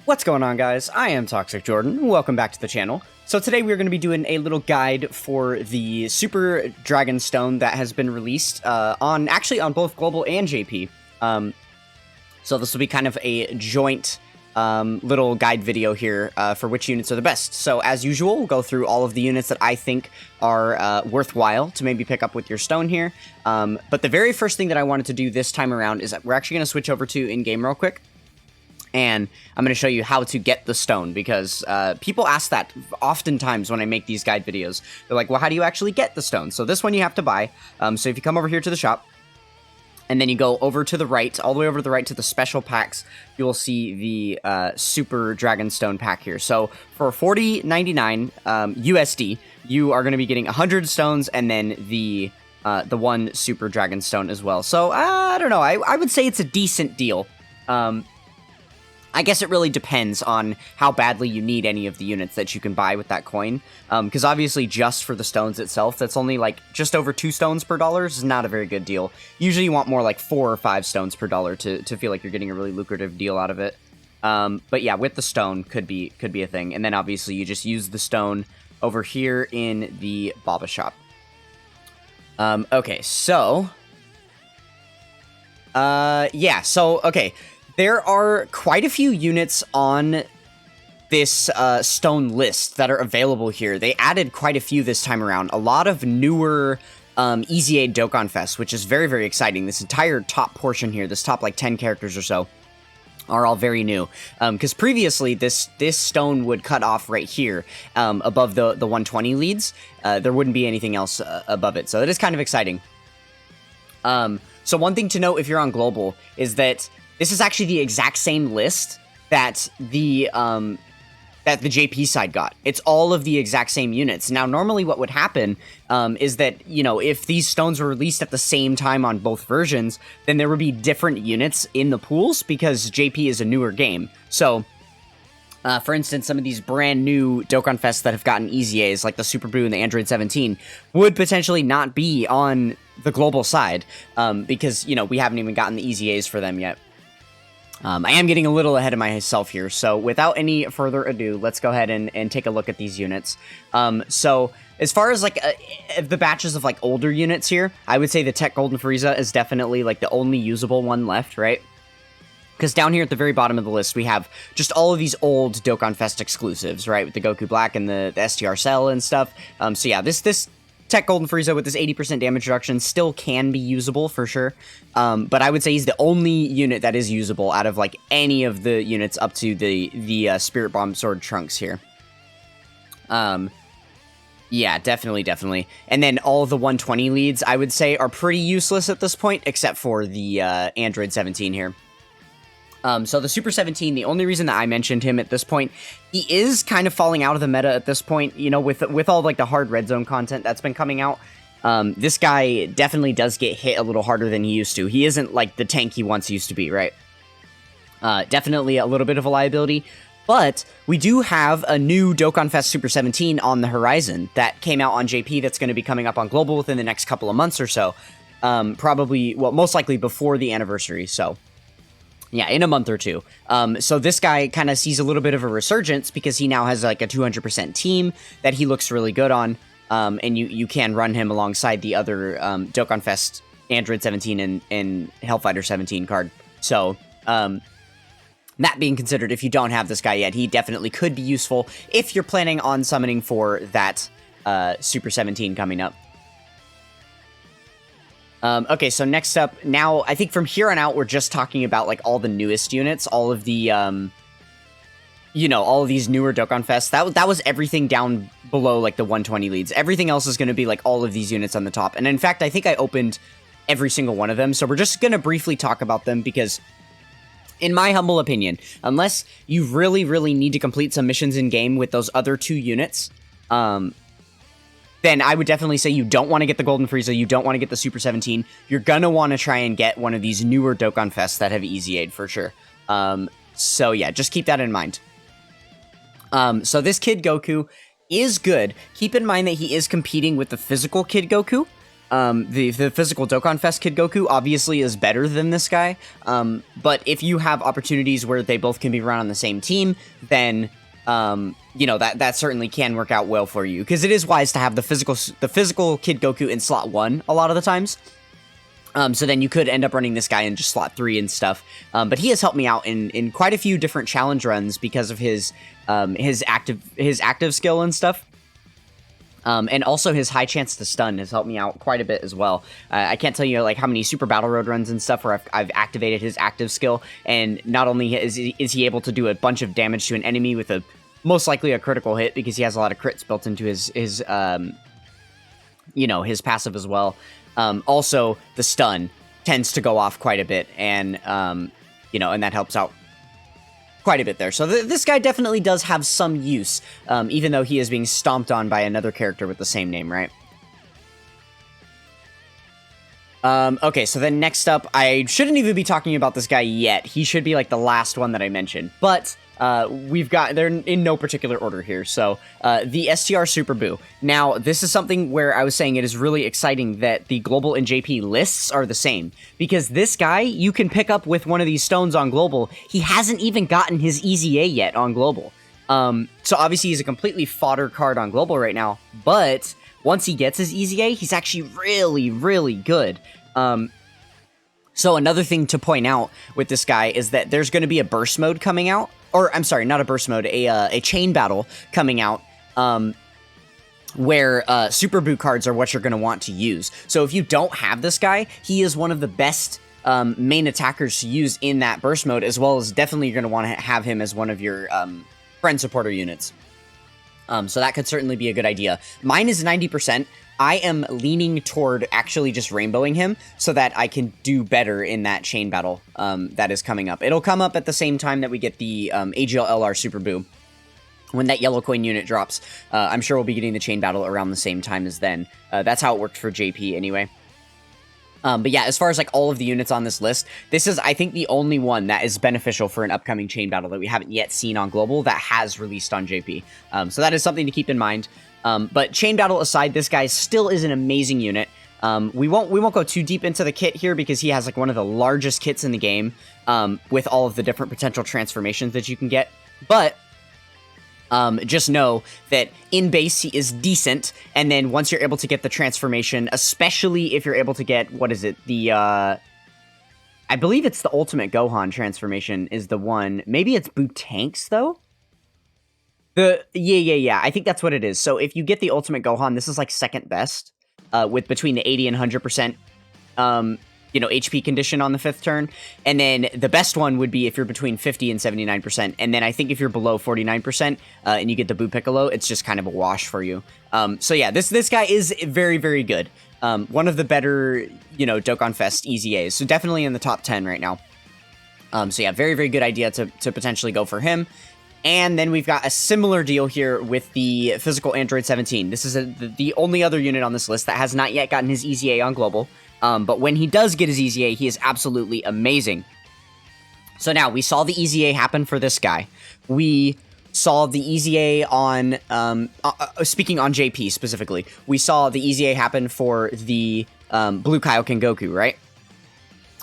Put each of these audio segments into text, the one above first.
What's going on, guys? I am Toxic Jordan. Welcome back to the channel. So today we're going to be doing a little guide for the Super Dragon Stone that has been released on both Global and JP. So this will be kind of a joint little guide video here for which units are the best. So as usual, we'll go through all of the units that I think are worthwhile to maybe pick up with your stone here. But the very first thing that I wanted to do this time around is that we're actually going to switch over to in-game real quick. And I'm going to show you how to get the stone, because people ask that oftentimes when I make these guide videos. They're like, well, how do you actually get the stone? So this one you have to buy. So if you come over here to the shop, and then you go over to the right, all the way over to the right to the special packs, you will see the Super Dragon Stone pack here. So for $40.99 USD, you are going to be getting 100 stones and then the one Super Dragon Stone as well. So I don't know. I would say it's a decent deal. I guess it really depends on how badly you need any of the units that you can buy with that coin. Because obviously just for the stones itself, that's only like just over 2 stones per dollar is not a very good deal. Usually you want more like 4 or 5 stones per dollar to feel like you're getting a really lucrative deal out of it. But yeah, with the stone could be a thing. And then obviously you just use the stone over here in the Baba shop. Okay, so... okay. There are quite a few units on this stone list that are available here. They added quite a few this time around. A lot of newer Easy Aid Dokkan Fest, which is very, very exciting. This entire top portion here, this top like 10 characters or so, are all very new. Because previously, this stone would cut off right here above the 120 leads. There wouldn't be anything else above it. So it is kind of exciting. So one thing to note if you're on Global is that this is actually the exact same list that the JP side got. It's all of the exact same units. Now, normally what would happen is that, you know, if these stones were released at the same time on both versions, then there would be different units in the pools because JP is a newer game. So, for instance, some of these brand new Dokkan Fests that have gotten Easy A's, like the Super Boo and the Android 17, would potentially not be on the Global side because, you know, we haven't even gotten the Easy A's for them yet. I am getting a little ahead of myself here, so without any further ado, let's go ahead and take a look at these units. So, as far as, like, the batches of, like, older units here, I would say the Tech Golden Frieza is definitely, like, the only usable one left, right? Because down here at the very bottom of the list, we have just all of these old Dokkan Fest exclusives, right? With the Goku Black and the STR Cell and stuff. So yeah, this Tech Golden Frieza with this 80% damage reduction still can be usable for sure. But I would say he's the only unit that is usable out of like any of the units up to the Spirit Bomb Sword Trunks here. Yeah, definitely. And then all of the 120 leads, I would say, are pretty useless at this point, except for the Android 17 here. So the Super 17, the only reason that I mentioned him at this point, he is kind of falling out of the meta at this point, you know, with all like the hard red zone content that's been coming out. This guy definitely does get hit a little harder than he used to. He isn't like the tank he once used to be, right? Definitely a little bit of a liability, but we do have a new Dokkan Fest Super 17 on the horizon that came out on JP that's going to be coming up on Global within the next couple of months or so. Probably, well, most likely before the anniversary, so... yeah, in a month or two. So this guy kind of sees a little bit of a resurgence because he now has like a 200% team that he looks really good on. And you can run him alongside the other Dokkan Fest Android 17 and Hellfighter 17 card. So that being considered, if you don't have this guy yet, he definitely could be useful if you're planning on summoning for that Super 17 coming up. Okay, so next up, now, I think from here on out, we're just talking about, like, all the newest units, all of the, you know, all of these newer Dokkan Fests. That was everything down below, like, the 120 leads. Everything else is going to be, like, all of these units on the top. And in fact, I think I opened every single one of them, so we're just going to briefly talk about them, because, in my humble opinion, unless you really, really need to complete some missions in-game with those other 2 units, then I would definitely say you don't want to get the Golden Frieza, you don't want to get the Super 17, you're gonna want to try and get one of these newer Dokkan Fests that have Easy Aid for sure. So yeah, just keep that in mind. So this Kid Goku is good. Keep in mind that he is competing with the physical Kid Goku, The physical Dokkan Fest Kid Goku obviously is better than this guy, but if you have opportunities where they both can be run on the same team, then you know, that certainly can work out well for you, because it is wise to have the physical Kid Goku in slot 1 a lot of the times. So then you could end up running this guy in just slot 3 and stuff. But he has helped me out in quite a few different challenge runs because of his active skill and stuff. And also his high chance to stun has helped me out quite a bit as well. I can't tell you like how many Super Battle Road runs and stuff where I've activated his active skill, and not only is he able to do a bunch of damage to an enemy with a most likely a critical hit, because he has a lot of crits built into his you know, his passive as well. Also, the stun tends to go off quite a bit, and you know, and that helps out quite a bit there. So this guy definitely does have some use, even though he is being stomped on by another character with the same name, right? Okay, so then next up, I shouldn't even be talking about this guy yet. He should be like the last one that I mentioned, but they're in no particular order here. So, the STR Super Boo. Now, this is something where I was saying it is really exciting that the Global and JP lists are the same, because this guy, you can pick up with one of these stones on Global. He hasn't even gotten his EZA yet on Global. So obviously he's a completely fodder card on Global right now, but once he gets his EZA, he's actually really, really good. So another thing to point out with this guy is that there's going to be a burst mode coming out. Or, I'm sorry, not a burst mode, a chain battle coming out, where Super Boo cards are what you're going to want to use. So if you don't have this guy, he is one of the best main attackers to use in that burst mode, as well as definitely you're going to want to have him as one of your friend supporter units. So that could certainly be a good idea. Mine is 90%. I am leaning toward actually just rainbowing him so that I can do better in that chain battle that is coming up. It'll come up at the same time that we get the AGL-LR Super Boo. When that yellow coin unit drops, I'm sure we'll be getting the chain battle around the same time as then. That's how it worked for JP anyway. But yeah, as far as like all of the units on this list, this is, I think, the only one that is beneficial for an upcoming chain battle that we haven't yet seen on Global that has released on JP. So that is something to keep in mind. But chain battle aside, this guy still is an amazing unit. We won't go too deep into the kit here because he has like one of the largest kits in the game, with all of the different potential transformations that you can get. But just know that in base he is decent, and then once you're able to get the transformation, especially if you're able to get, what is it, the I believe it's the Ultimate Gohan transformation is the one. Maybe it's Bootanks though. Yeah, I think that's what it is. So if you get the Ultimate Gohan, this is like second best, with between the 80 and 100%, you know, HP condition on the 5th turn. And then the best one would be if you're between 50 and 79%. And then I think if you're below 49%, and you get the Boo Piccolo, it's just kind of a wash for you. So yeah, this guy is very, very good. One of the better, you know, Dokkan Fest EZAs. So definitely in the top 10 right now. So yeah, very, very good idea to potentially go for him. And then we've got a similar deal here with the physical Android 17. This is the only other unit on this list that has not yet gotten his EZA on Global. But when he does get his EZA, he is absolutely amazing. So now, we saw the EZA happen for this guy. We saw the EZA on, speaking on JP specifically, we saw the EZA happen for the Blue Kaioken Goku, right?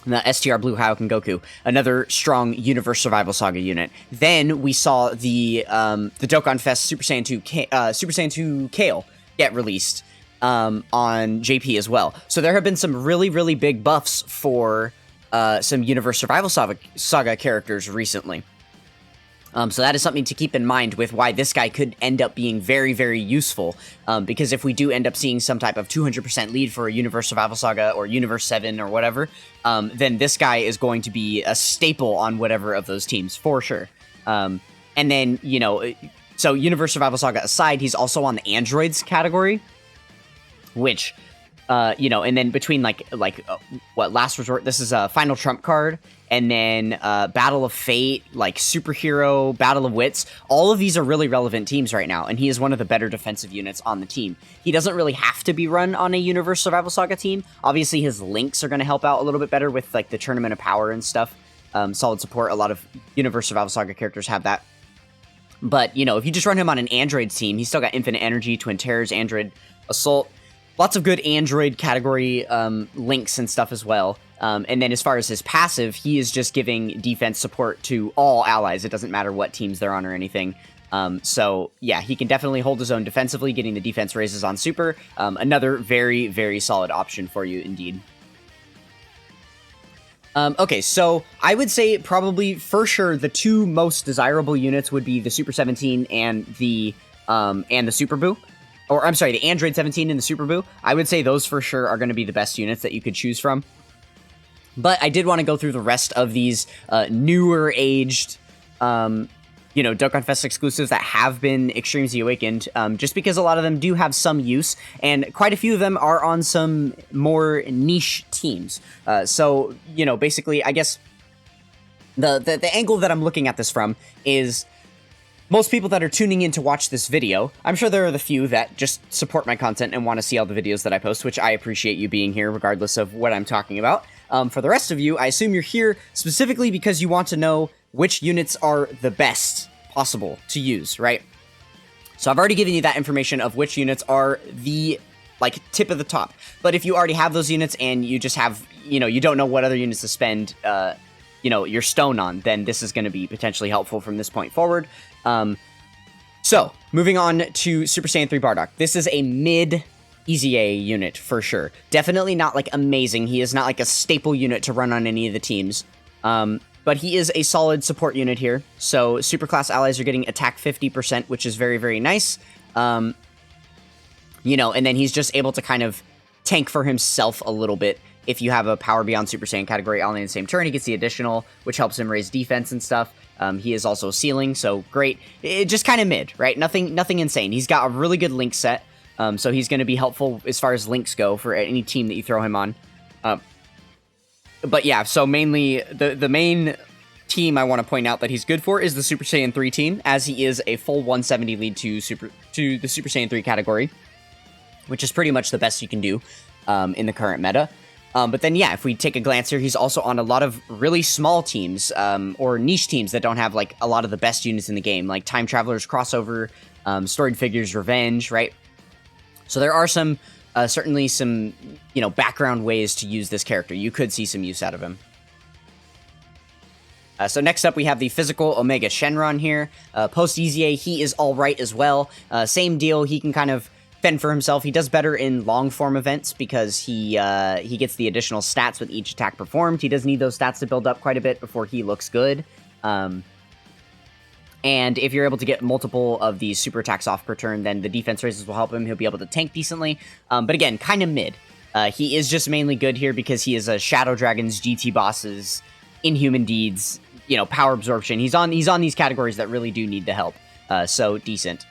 The STR Blue Kaioken Goku, another strong Universe Survival Saga unit. Then we saw the Dokkan Fest Super Saiyan 2 Kale get released on JP as well. So there have been some really, really big buffs for some Universe Survival Saga characters recently. So that is something to keep in mind with why this guy could end up being very, very useful. Because if we do end up seeing some type of 200% lead for a Universe Survival Saga or Universe 7 or whatever, then this guy is going to be a staple on whatever of those teams, for sure. And then, you know, so Universe Survival Saga aside, he's also on the Androids category, which, you know, and then between what, Last Resort, this is a Final Trump card, and then Battle of Fate, like Superhero, Battle of Wits, all of these are really relevant teams right now, and he is one of the better defensive units on the team. He doesn't really have to be run on a Universe Survival Saga team. Obviously, his links are going to help out a little bit better with like the Tournament of Power and stuff. Solid support, a lot of Universe Survival Saga characters have that. But, you know, if you just run him on an Android team, he's still got Infinite Energy, Twin Terrors, Android Assault, lots of good Android category links and stuff as well. And then as far as his passive, he is just giving defense support to all allies. It doesn't matter what teams they're on or anything. So yeah, he can definitely hold his own defensively, getting the defense raises on super. Another very, very solid option for you indeed. Okay, so I would say probably for sure the two most desirable units would be the Super 17 and the Super Boo. Or, I'm sorry, the Android 17 and the Super Boo. I would say those for sure are going to be the best units that you could choose from. But I did want to go through the rest of these newer aged, Dokkan Fest exclusives that have been Extreme Z Awakened, just because a lot of them do have some use, and quite a few of them are on some more niche teams. So, basically, I guess the angle that I'm looking at this from is most people that are tuning in to watch this video, I'm sure there are the few that just support my content and want to see all the videos that I post, which I appreciate you being here regardless of what I'm talking about. For the rest of you, I assume you're here specifically because you want to know which units are the best possible to use, right? So I've already given you that information of which units are the, tip of the top. But if you already have those units and you just have, you don't know what other units to spend, your stone on, then this is going to be potentially helpful from this point forward. So, moving on to Super Saiyan 3 Bardock. This is a mid EZA unit for sure. Definitely not amazing. He is not a staple unit to run on any of the teams. But he is a solid support unit here. So superclass allies are getting attack 50%, which is very, very nice. And then he's just able to kind of tank for himself a little bit. If you have a Power Beyond Super Saiyan category all in the same turn, he gets the additional, which helps him raise defense and stuff. He is also ceiling, so great. It just kind of mid, right? Nothing insane. He's got a really good link set. So he's going to be helpful as far as links go for any team that you throw him on. But yeah, so mainly, the main team I want to point out that he's good for is the Super Saiyan 3 team, as he is a full 170 lead to the Super Saiyan 3 category, which is pretty much the best you can do in the current meta. But then, yeah, if we take a glance here, he's also on a lot of really small teams, or niche teams that don't have, a lot of the best units in the game, like Time Traveler's Crossover, Storied Figures Revenge, right? So there are certainly some, background ways to use this character. You could see some use out of him. So next up, we have the physical Omega Shenron here. Post-EZA, he is alright as well. Same deal, he can kind of fend for himself. He does better in long-form events because he gets the additional stats with each attack performed. He does need those stats to build up quite a bit before he looks good. And if you're able to get multiple of these super attacks off per turn, then the defense raises will help him. He'll be able to tank decently. But again, kind of mid. He is just mainly good here because he is a Shadow Dragon's GT bosses, Inhuman Deeds, power absorption. He's on these categories that really do need the help. So decent.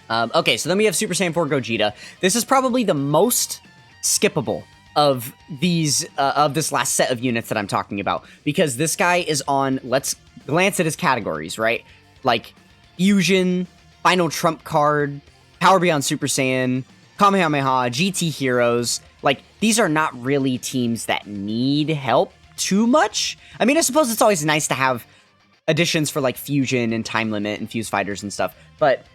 Okay, so then we have Super Saiyan 4 Gogeta. This is probably the most skippable of these of this last set of units that I'm talking about, because this guy is on, let's glance at his categories, right? Like Fusion, Final Trump Card, Power Beyond Super Saiyan, Kamehameha, GT Heroes. These are not really teams that need help too much. I mean, I suppose it's always nice to have additions for Fusion and Time Limit and Fuse Fighters and stuff, but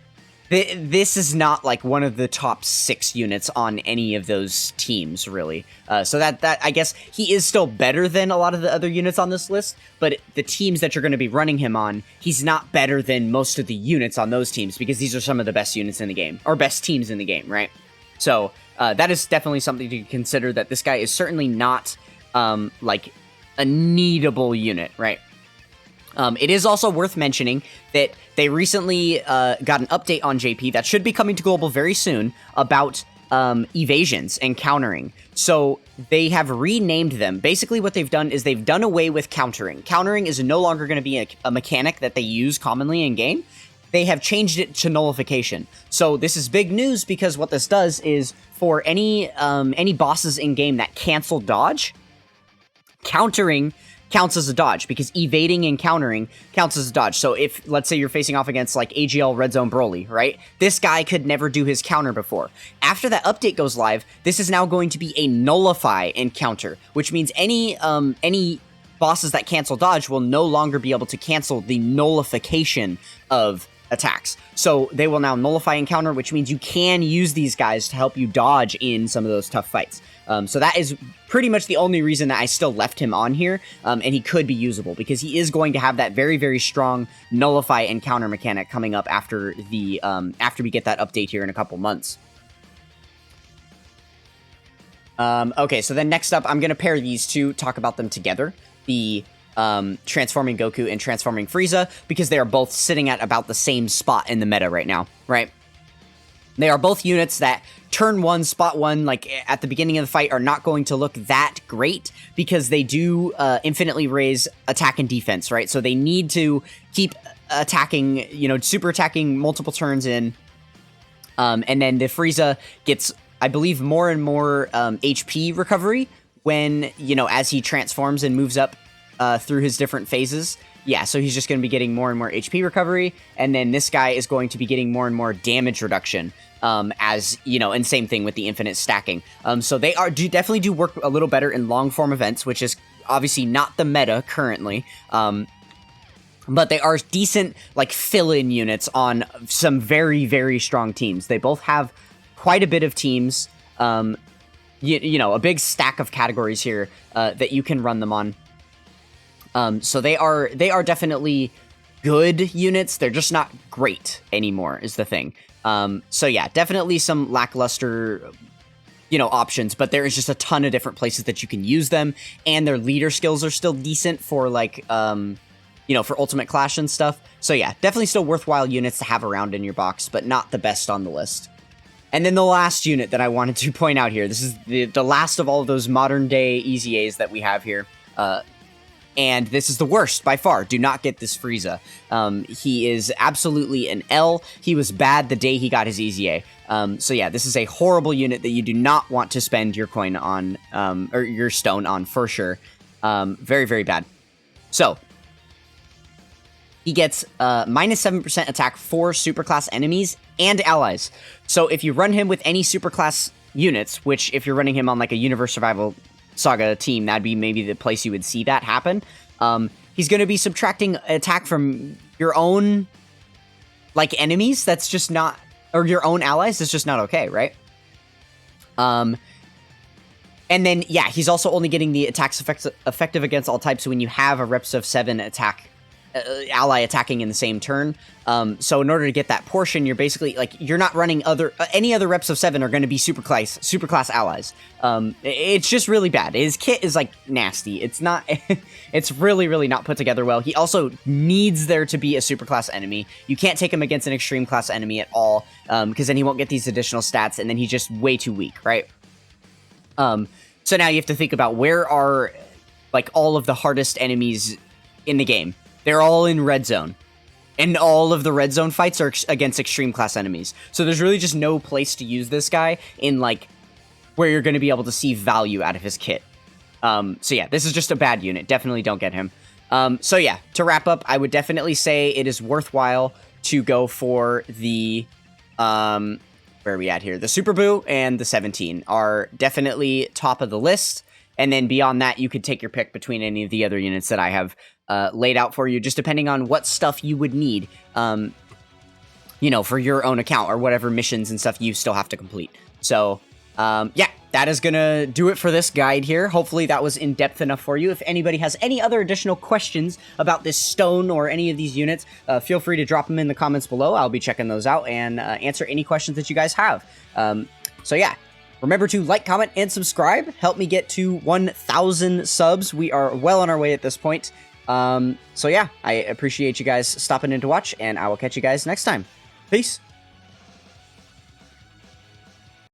this is not one of the top 6 units on any of those teams, really. So that I guess he is still better than a lot of the other units on this list, but the teams that you're going to be running him on, he's not better than most of the units on those teams, because these are some of the best units in the game, or best teams in the game, right? So that is definitely something to consider, that this guy is certainly not a needable unit, right? It is also worth mentioning that they recently got an update on JP that should be coming to global very soon about evasions and countering. So they have renamed them. Basically what they've done is they've done away with countering. Countering is no longer going to be a mechanic that they use commonly in game. They have changed it to nullification. So this is big news, because what this does is for any bosses in game that cancel dodge, countering counts as a dodge, because evading and countering counts as a dodge. So if, let's say you're facing off against AGL Red Zone Broly, right? This guy could never do his counter before. After that update goes live, this is now going to be a nullify and counter, which means any bosses that cancel dodge will no longer be able to cancel the nullification of attacks. So they will now nullify and counter, which means you can use these guys to help you dodge in some of those tough fights. So that is pretty much the only reason that I still left him on here, and he could be usable, because he is going to have that very, very strong nullify and counter mechanic coming up after the after we get that update here in a couple months. Okay, so then next up, I'm going to pair these two, talk about them together. The transforming Goku and transforming Frieza, because they are both sitting at about the same spot in the meta right now, right? They are both units that turn 1, spot 1, like at the beginning of the fight, are not going to look that great, because they do infinitely raise attack and defense, right? So they need to keep attacking, you know, super attacking multiple turns in, and then the Frieza gets, I believe, more and more HP recovery when, you know, as he transforms and moves up through his different phases. Yeah, so he's just going to be getting more and more HP recovery, and then this guy is going to be getting more and more damage reduction, as, you know, and same thing with the infinite stacking. So they definitely do work a little better in long form events, which is obviously not the meta currently, but they are decent, like, fill-in units on some very, very strong teams. They both have quite a bit of teams, you know, a big stack of categories here that you can run them on. So they are definitely good units. They're just not great anymore, is the thing. So yeah, definitely some lackluster, you know, options, but there is just a ton of different places that you can use them, and their leader skills are still decent for, like, you know, for Ultimate Clash and stuff. So yeah, definitely still worthwhile units to have around in your box, but not the best on the list. And then the last unit that I wanted to point out here, this is the last of all of those modern day Easy A's that we have here. And this is the worst by far. Do not get this Frieza. He is absolutely an L. He was bad the day he got his Easy A. So yeah, this is a horrible unit that you do not want to spend your coin on, or your stone on, for sure. Very, very bad. So he gets minus 7% attack for superclass enemies and allies. So if you run him with any superclass units, which if you're running him on like a Universe Survival Saga team, that'd be maybe the place you would see that happen. He's going to be subtracting attack from your own, like, enemies. That's just not, or your own allies. That's just not okay, right? And then, yeah, he's also only getting the attacks effective against all types when you have a reps of 7 attack ally attacking in the same turn. So in order to get that portion, you're basically, like, you're not running any other reps of 7 are going to be superclass allies. It's just really bad. His kit is, like, nasty. It's not, it's really, really not put together well. He also needs there to be a superclass enemy. You can't take him against an extreme class enemy at all, because then he won't get these additional stats, and then he's just way too weak, right? So now you have to think about where are, like, all of the hardest enemies in the game. They're all in red zone, and all of the red zone fights are against extreme class enemies. So there's really just no place to use this guy in, like, where you're going to be able to see value out of his kit. So yeah, this is just a bad unit. Definitely don't get him. So yeah, to wrap up, I would definitely say it is worthwhile to go for the, where are we at here? The Super Boo and the 17 are definitely top of the list. And then beyond that, you could take your pick between any of the other units that I have laid out for you, just depending on what stuff you would need, you know, for your own account, or whatever missions and stuff you still have to complete. So, yeah, that is gonna do it for this guide here. Hopefully that was in-depth enough for you. If anybody has any other additional questions about this stone or any of these units, feel free to drop them in the comments below. I'll be checking those out and answer any questions that you guys have. So yeah. Remember to like, comment, and subscribe. Help me get to 1,000 subs. We are well on our way at this point. So yeah, I appreciate you guys stopping in to watch, and I will catch you guys next time. Peace.